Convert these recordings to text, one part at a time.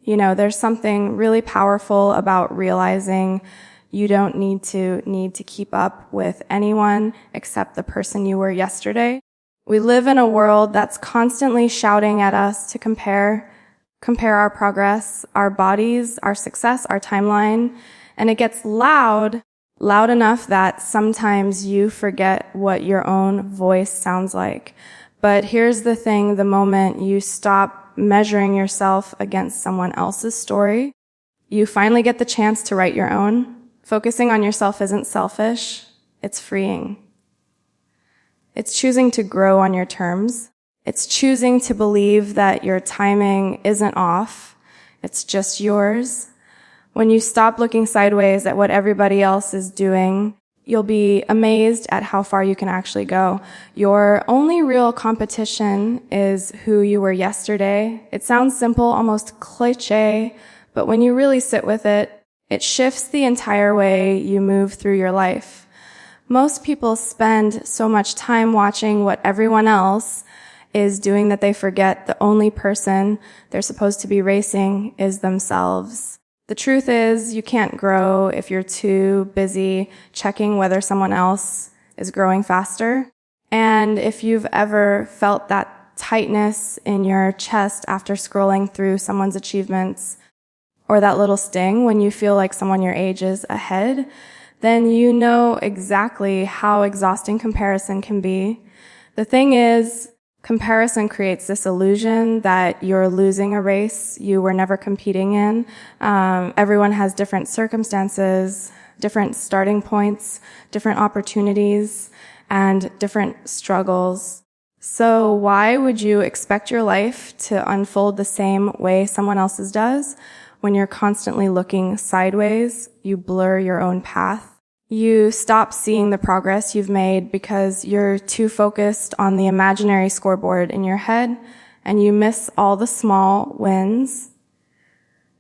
You know, there's something really powerful about realizing you don't need to keep up with anyone except the person you were yesterday. We live in a world that's constantly shouting at us to compare our progress, our bodies, our success, our timeline, and it gets loud enough that sometimes you forget what your own voice sounds like. But here's the thing, the moment you stop measuring yourself against someone else's story, you finally get the chance to write your own. Focusing on yourself isn't selfish, it's freeing. It's choosing to grow on your terms. It's choosing to believe that your timing isn't off. It's just yours. When you stop looking sideways at what everybody else is doing, you'll be amazed at how far you can actually go. Your only real competition is who you were yesterday. It sounds simple, almost cliché, but when you really sit with it, it shifts the entire way you move through your life. Most people spend so much time watching what everyone else is doing that they forget the only person they're supposed to be racing is themselves. The truth is, you can't grow if you're too busy checking whether someone else is growing faster. And if you've ever felt that tightness in your chest after scrolling through someone's achievements, or that little sting when you feel like someone your age is ahead, then you know exactly how exhausting comparison can be. The thing is, comparison creates this illusion that you're losing a race you were never competing in. Everyone has different circumstances, different starting points, different opportunities, and different struggles. So why would you expect your life to unfold the same way someone else's does? When you're constantly looking sideways, you blur your own path. You stop seeing the progress you've made because you're too focused on the imaginary scoreboard in your head, and you miss all the small wins,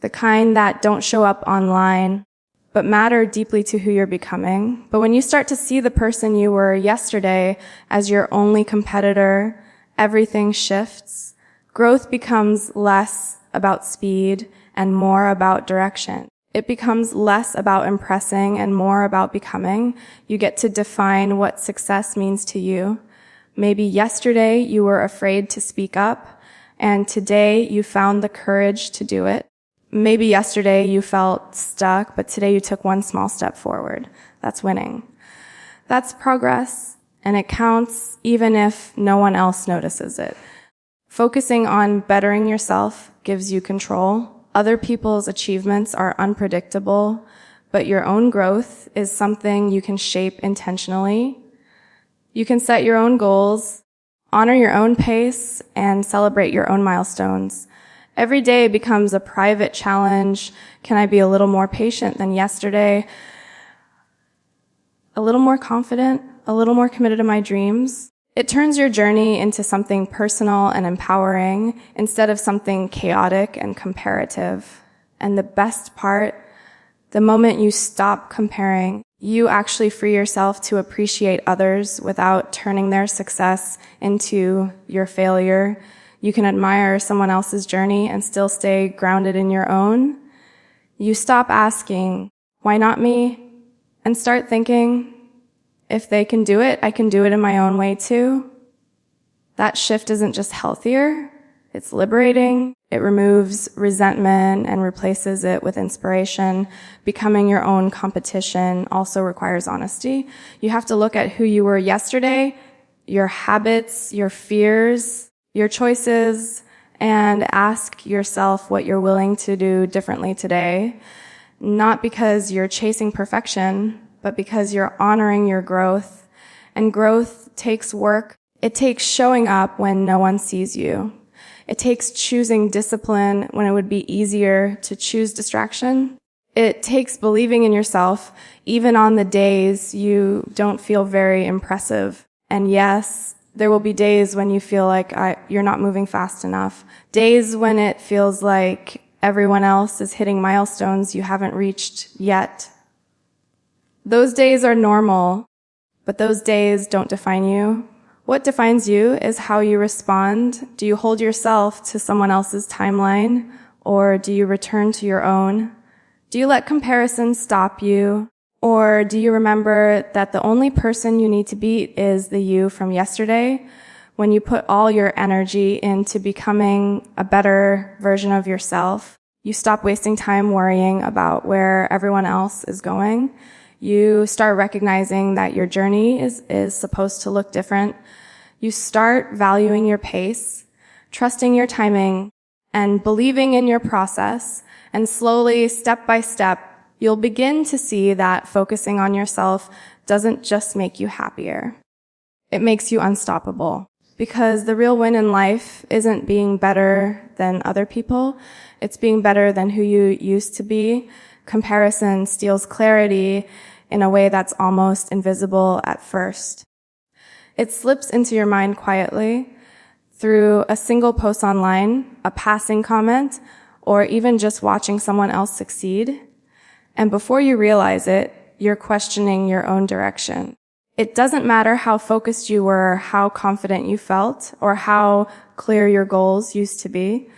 the kind that don't show up online, but matter deeply to who you're becoming. But when you start to see the person you were yesterday as your only competitor, everything shifts. Growth becomes less about speed and more about direction. It becomes less about impressing and more about becoming. You get to define what success means to you. Maybe yesterday you were afraid to speak up, and today you found the courage to do it. Maybe yesterday you felt stuck, but today you took one small step forward. That's winning. That's progress, and it counts even if no one else notices it. Focusing on bettering yourself gives you control. Other people's achievements are unpredictable, but your own growth is something you can shape intentionally. You can set your own goals, honor your own pace, and celebrate your own milestones. Every day becomes a private challenge. Can I be a little more patient than yesterday? A little more confident? A little more committed to my dreams? It turns your journey into something personal and empowering instead of something chaotic and comparative. And the best part, the moment you stop comparing, you actually free yourself to appreciate others without turning their success into your failure. You can admire someone else's journey and still stay grounded in your own. You stop asking, why not me? And start thinking, if they can do it, I can do it in my own way too. That shift isn't just healthier, it's liberating. It removes resentment and replaces it with inspiration. Becoming your own competition also requires honesty. You have to look at who you were yesterday, your habits, your fears, your choices, and ask yourself what you're willing to do differently today. Not because you're chasing perfection, but because you're honoring your growth. And growth takes work. It takes showing up when no one sees you. It takes choosing discipline when it would be easier to choose distraction. It takes believing in yourself even on the days you don't feel very impressive. And yes, there will be days when you feel like you're not moving fast enough. Days when it feels like everyone else is hitting milestones you haven't reached yet. Those days are normal, but those days don't define you. What defines you is how you respond. Do you hold yourself to someone else's timeline, Or do you return to your own? Do you let comparison stop you? Or do you remember that the only person you need to beat is the you from yesterday? When you put all your energy into becoming a better version of yourself, you stop wasting time worrying about where everyone else is going. You start recognizing that your journey is supposed to look different. You start valuing your pace, trusting your timing, and believing in your process. And slowly, step by step, you'll begin to see that focusing on yourself doesn't just make you happier. It makes you unstoppable. Because the real win in life isn't being better than other people. It's being better than who you used to be. Comparison steals clarity in a way that's almost invisible at first. It slips into your mind quietly through a single post online, a passing comment, or even just watching someone else succeed. And before you realize it, you're questioning your own direction. It doesn't matter how focused you were, how confident you felt, or how clear your goals used to be.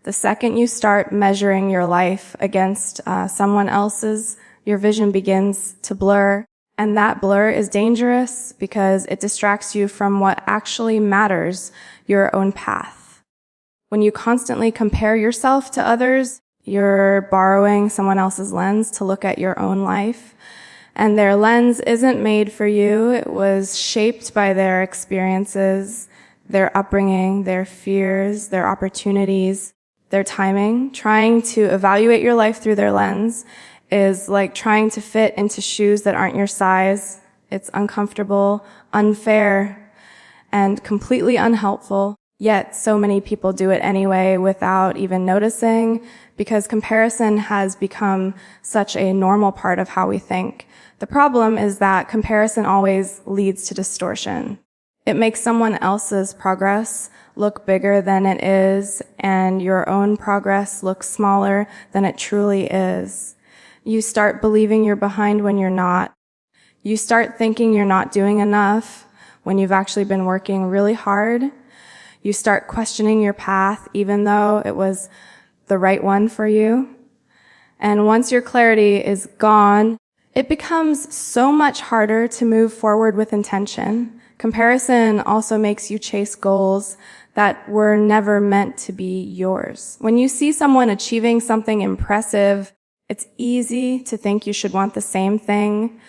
The second you start measuring your life against someone else's, your vision begins to blur. And that blur is dangerous because it distracts you from what actually matters, your own path. When you constantly compare yourself to others, you're borrowing someone else's lens to look at your own life. And their lens isn't made for you. It was shaped by their experiences, their upbringing, their fears, their opportunities, their timing. Trying to evaluate your life through their lens is like trying to fit into shoes that aren't your size. It's uncomfortable, unfair, and completely unhelpful. Yet so many people do it anyway without even noticing, because comparison has become such a normal part of how we think. The problem is that comparison always leads to distortion. It makes someone else's progress look bigger than it is, and your own progress look smaller than it truly is. You start believing you're behind when you're not. You start thinking you're not doing enough when you've actually been working really hard. You start questioning your path, even though it was the right one for you. And once your clarity is gone, it becomes so much harder to move forward with intention. Comparison also makes you chase goals that were never meant to be yours. When you see someone achieving something impressive, it's easy to think you should want the same thing,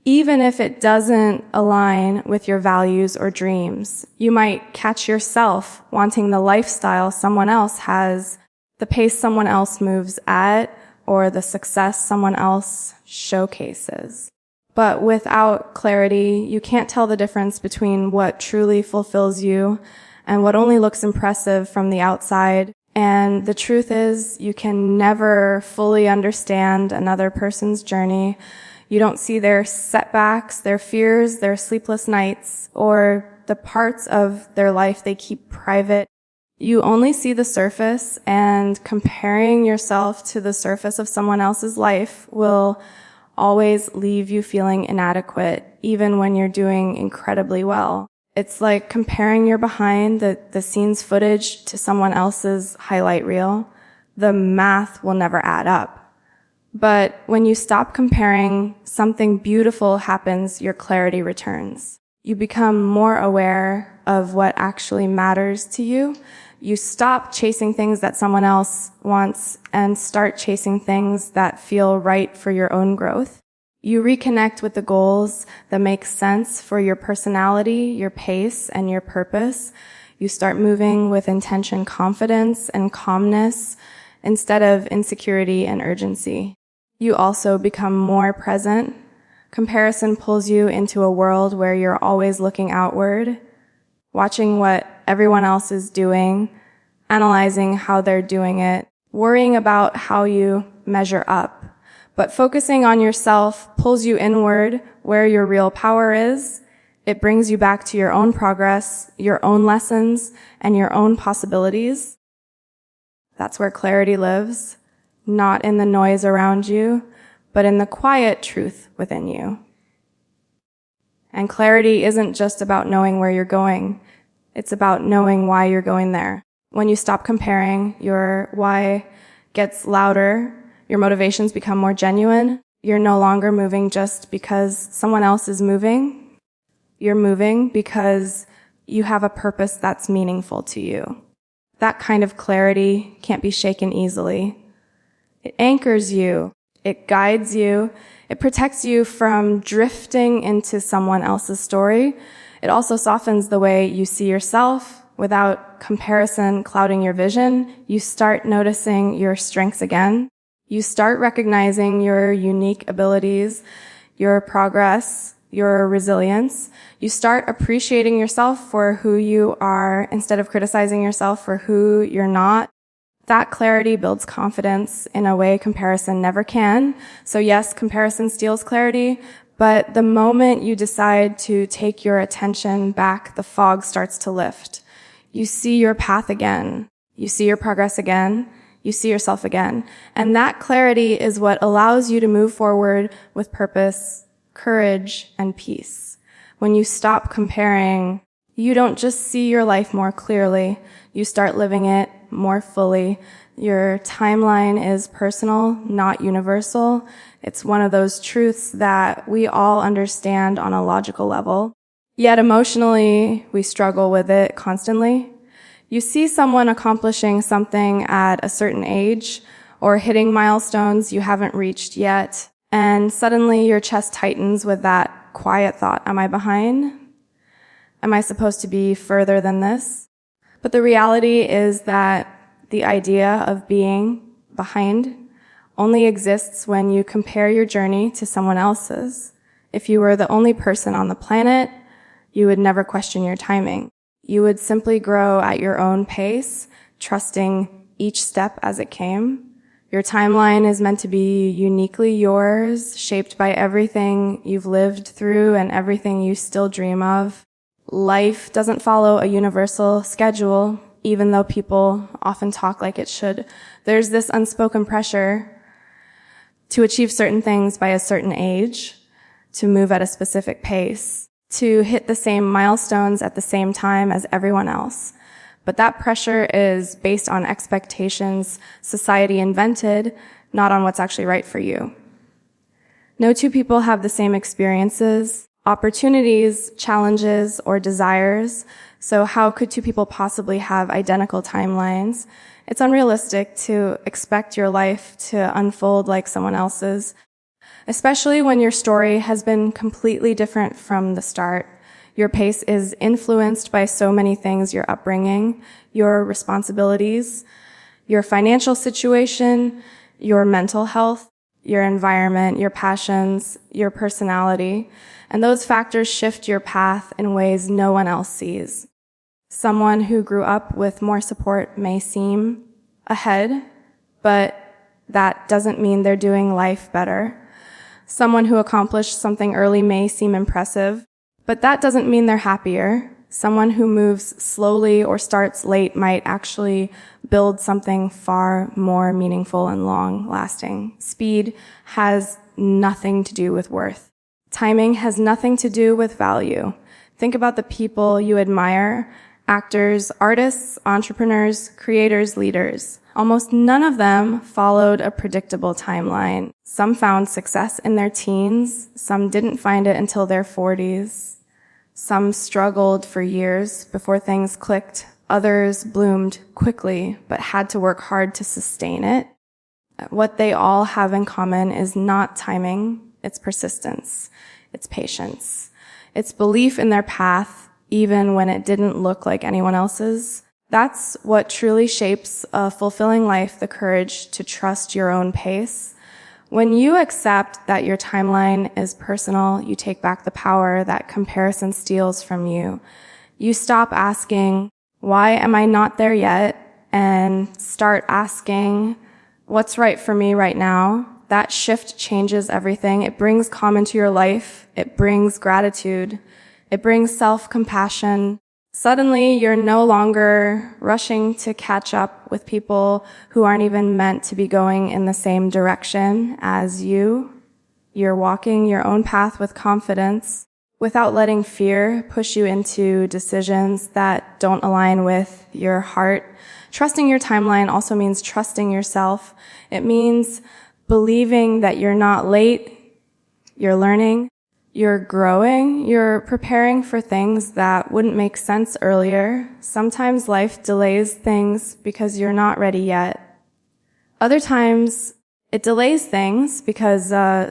even if it doesn't align with your values or dreams. You might catch yourself wanting the lifestyle someone else has, the pace someone else moves at, or the success someone else showcases. But without clarity, you can't tell the difference between what truly fulfills you and what only looks impressive from the outside. And the truth is, you can never fully understand another person's journey. You don't see their setbacks, their fears, their sleepless nights, or the parts of their life they keep private. You only see the surface, and comparing yourself to the surface of someone else's life will always leave you feeling inadequate, even when you're doing incredibly well. It's like comparing your behind the scenes footage to someone else's highlight reel. The math will never add up. But when you stop comparing, something beautiful happens, your clarity returns. You become more aware of what actually matters to you. You stop chasing things that someone else wants and start chasing things that feel right for your own growth. You reconnect with the goals that make sense for your personality, your pace, and your purpose. You start moving with intention, confidence, and calmness instead of insecurity and urgency. You also become more present. Comparison pulls you into a world where you're always looking outward, watching what everyone else is doing, analyzing how they're doing it, worrying about how you measure up. But focusing on yourself pulls you inward where your real power is. It brings you back to your own progress, your own lessons, and your own possibilities. That's where clarity lives, not in the noise around you, but in the quiet truth within you. And clarity isn't just about knowing where you're going. It's about knowing why you're going there. When you stop comparing your why, gets louder. Your motivations become more genuine. You're no longer moving just because someone else is moving. You're moving because you have a purpose that's meaningful to you. That kind of clarity can't be shaken easily. It anchors you. It guides you. It protects you from drifting into someone else's story. It also softens the way you see yourself. Without comparison clouding your vision, you start noticing your strengths again. You start recognizing your unique abilities, your progress, your resilience. You start appreciating yourself for who you are instead of criticizing yourself for who you're not. That clarity builds confidence in a way comparison never can. So yes, comparison steals clarity, but the moment you decide to take your attention back, the fog starts to lift. You see your path again. You see your progress again. You see yourself again. And that clarity is what allows you to move forward with purpose, courage, and peace. When you stop comparing, you don't just see your life more clearly. You start living it more fully. Your timeline is personal, not universal. It's one of those truths that we all understand on a logical level. Yet emotionally, we struggle with it constantly. You see someone accomplishing something at a certain age or hitting milestones you haven't reached yet, and suddenly your chest tightens with that quiet thought, am I behind? Am I supposed to be further than this? But the reality is that the idea of being behind only exists when you compare your journey to someone else's. If you were the only person on the planet, you would never question your timing. You would simply grow at your own pace, trusting each step as it came. Your timeline is meant to be uniquely yours, shaped by everything you've lived through and everything you still dream of. Life doesn't follow a universal schedule, even though people often talk like it should. There's this unspoken pressure to achieve certain things by a certain age, to move at a specific pace, to hit the same milestones at the same time as everyone else. But that pressure is based on expectations society invented, not on what's actually right for you. No two people have the same experiences, opportunities, challenges, or desires. So how could two people possibly have identical timelines? It's unrealistic to expect your life to unfold like someone else's, especially when your story has been completely different from the start. Your pace is influenced by so many things: your upbringing, your responsibilities, your financial situation, your mental health, your environment, your passions, your personality. And those factors shift your path in ways no one else sees. Someone who grew up with more support may seem ahead, but that doesn't mean they're doing life better. Someone who accomplished something early may seem impressive, but that doesn't mean they're happier. Someone who moves slowly or starts late might actually build something far more meaningful and long-lasting. Speed has nothing to do with worth. Timing has nothing to do with value. Think about the people you admire: actors, artists, entrepreneurs, creators, leaders. Almost none of them followed a predictable timeline. Some found success in their teens. Some didn't find it until their 40s. Some struggled for years before things clicked. Others bloomed quickly, but had to work hard to sustain it. What they all have in common is not timing. It's persistence. It's patience. It's belief in their path, even when it didn't look like anyone else's. That's what truly shapes a fulfilling life, the courage to trust your own pace. When you accept that your timeline is personal, you take back the power that comparison steals from you. You stop asking, why am I not there yet? And start asking, what's right for me right now? That shift changes everything. It brings calm into your life. It brings gratitude. It brings self-compassion. Suddenly, you're no longer rushing to catch up with people who aren't even meant to be going in the same direction as you. You're walking your own path with confidence without letting fear push you into decisions that don't align with your heart. Trusting your timeline also means trusting yourself. It means believing that you're not late, you're learning, you're growing, you're preparing for things that wouldn't make sense earlier. Sometimes life delays things because you're not ready yet. Other times, it delays things because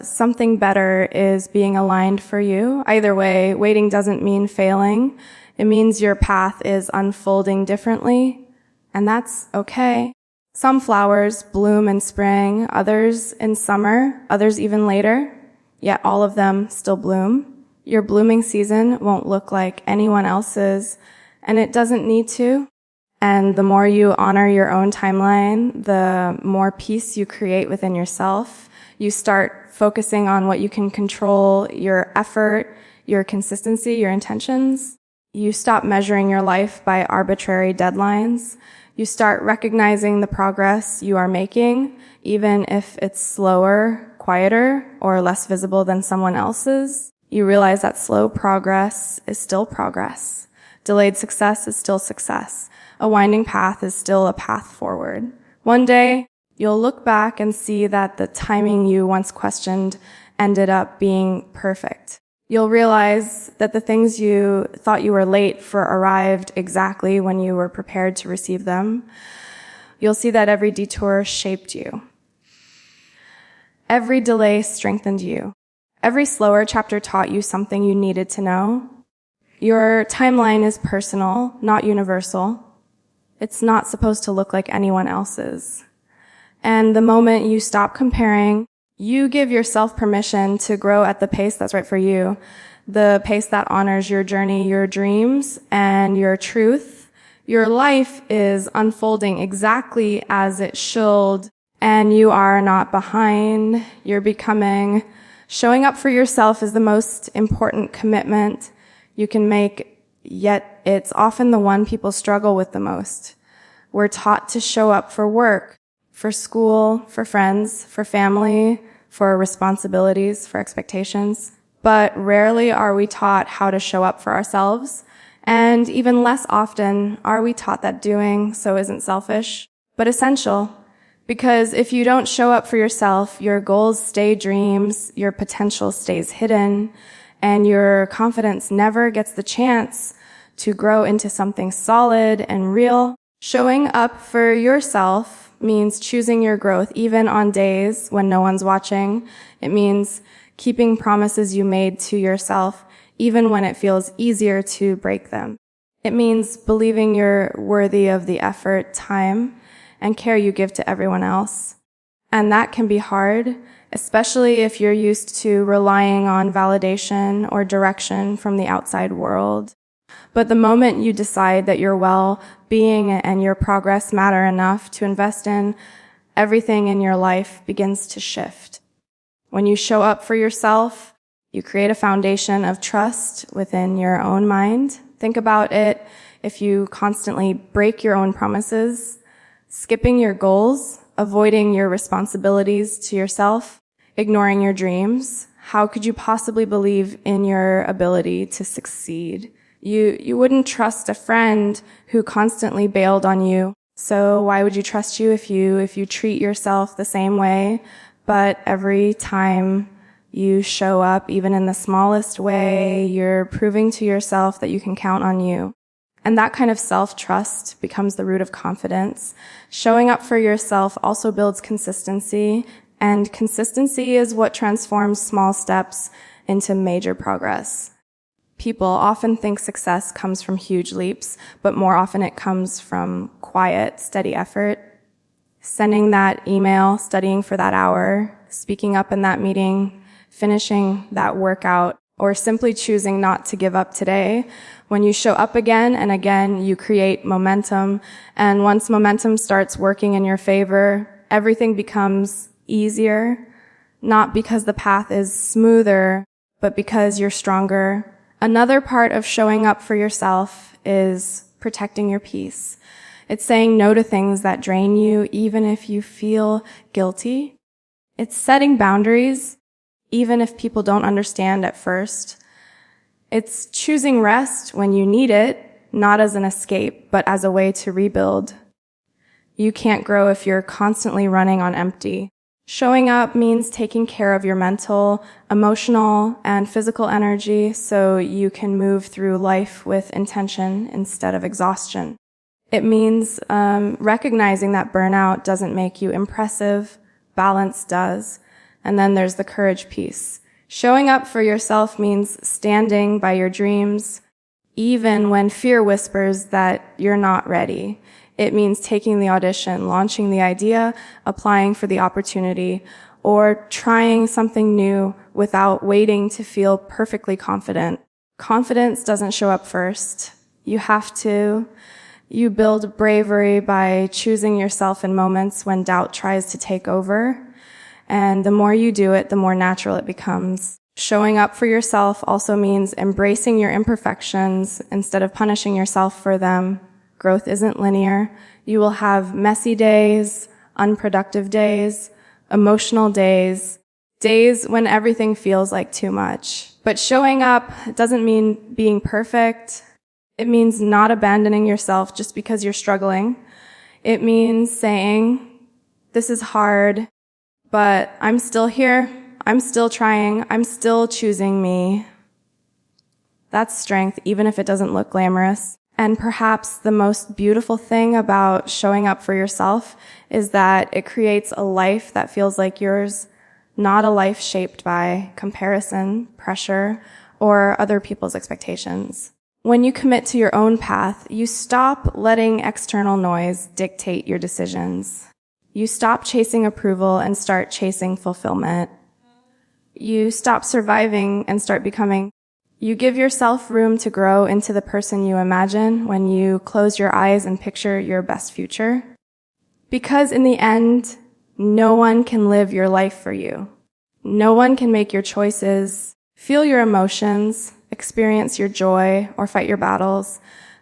something better is being aligned for you. Either way, waiting doesn't mean failing. It means your path is unfolding differently, and that's okay. Some flowers bloom in spring, others in summer, others even later, yet all of them still bloom. Your blooming season won't look like anyone else's, and it doesn't need to. And the more you honor your own timeline, the more peace you create within yourself. You start focusing on what you can control, your effort, your consistency, your intentions. You stop measuring your life by arbitrary deadlines. You start recognizing the progress you are making, even if it's slower, quieter, or less visible than someone else's. You realize that slow progress is still progress. Delayed success is still success. A winding path is still a path forward. One day, you'll look back and see that the timing you once questioned ended up being perfect. You'll realize that the things you thought you were late for arrived exactly when you were prepared to receive them. You'll see that every detour shaped you. Every delay strengthened you. Every slower chapter taught you something you needed to know. Your timeline is personal, not universal. It's not supposed to look like anyone else's. And the moment you stop comparing, you give yourself permission to grow at the pace that's right for you, the pace that honors your journey, your dreams, and your truth. Your life is unfolding exactly as it should, and you are not behind. You're becoming. Showing up for yourself is the most important commitment you can make, yet it's often the one people struggle with the most. We're taught to show up for work, for school, for friends, for family, for responsibilities, for expectations. But rarely are we taught how to show up for ourselves. And even less often are we taught that doing so isn't selfish, but essential. Because if you don't show up for yourself, your goals stay dreams, your potential stays hidden, and your confidence never gets the chance to grow into something solid and real. Showing up for yourself means choosing your growth even on days when no one's watching. It means keeping promises you made to yourself even when it feels easier to break them. It means believing you're worthy of the effort, time, and care you give to everyone else. And that can be hard, especially if you're used to relying on validation or direction from the outside world. But the moment you decide that your well-being and your progress matter enough to invest in, everything in your life begins to shift. When you show up for yourself, you create a foundation of trust within your own mind. Think about it if you constantly break your own promises, skipping your goals, avoiding your responsibilities to yourself, ignoring your dreams. How could you possibly believe in your ability to succeed? You wouldn't trust a friend who constantly bailed on you. So why would you trust you if you treat yourself the same way? But every time you show up, even in the smallest way, you're proving to yourself that you can count on you. And that kind of self-trust becomes the root of confidence. Showing up for yourself also builds consistency, and consistency is what transforms small steps into major progress. People often think success comes from huge leaps, but more often it comes from quiet, steady effort. Sending that email, studying for that hour, speaking up in that meeting, finishing that workout, or simply choosing not to give up today. When you show up again and again, you create momentum. And once momentum starts working in your favor, everything becomes easier, not because the path is smoother, but because you're stronger. Another part of showing up for yourself is protecting your peace. It's saying no to things that drain you, even if you feel guilty. It's setting boundaries, even if people don't understand at first. It's choosing rest when you need it, not as an escape, but as a way to rebuild. You can't grow if you're constantly running on empty. Showing up means taking care of your mental, emotional, and physical energy so you can move through life with intention instead of exhaustion. It means recognizing that burnout doesn't make you impressive, balance does. And then there's the courage piece. Showing up for yourself means standing by your dreams, even when fear whispers that you're not ready. It means taking the audition, launching the idea, applying for the opportunity, or trying something new without waiting to feel perfectly confident. Confidence doesn't show up first. You have to. You build bravery by choosing yourself in moments when doubt tries to take over. And the more you do it, the more natural it becomes. Showing up for yourself also means embracing your imperfections instead of punishing yourself for them. Growth isn't linear. You will have messy days, unproductive days, emotional days, days when everything feels like too much. But showing up doesn't mean being perfect. It means not abandoning yourself just because you're struggling. It means saying, this is hard, but I'm still here. I'm still trying. I'm still choosing me. That's strength, even if it doesn't look glamorous. And perhaps the most beautiful thing about showing up for yourself is that it creates a life that feels like yours, not a life shaped by comparison, pressure, or other people's expectations. When you commit to your own path, you stop letting external noise dictate your decisions. You stop chasing approval and start chasing fulfillment. You stop surviving and start becoming. You give yourself room to grow into the person you imagine when you close your eyes and picture your best future. Because in the end, no one can live your life for you. No one can make your choices, feel your emotions, experience your joy, or fight your battles.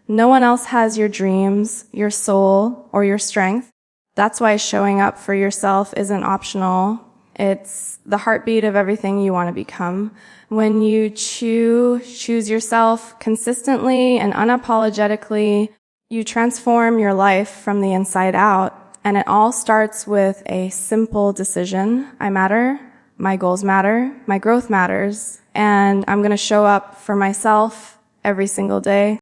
No one else has your dreams, your soul, or your strength. That's why showing up for yourself isn't optional. It's the heartbeat of everything you want to become. When you choose yourself consistently and unapologetically, you transform your life from the inside out. And it all starts with a simple decision. I matter. My goals matter. My growth matters. And I'm going to show up for myself every single day.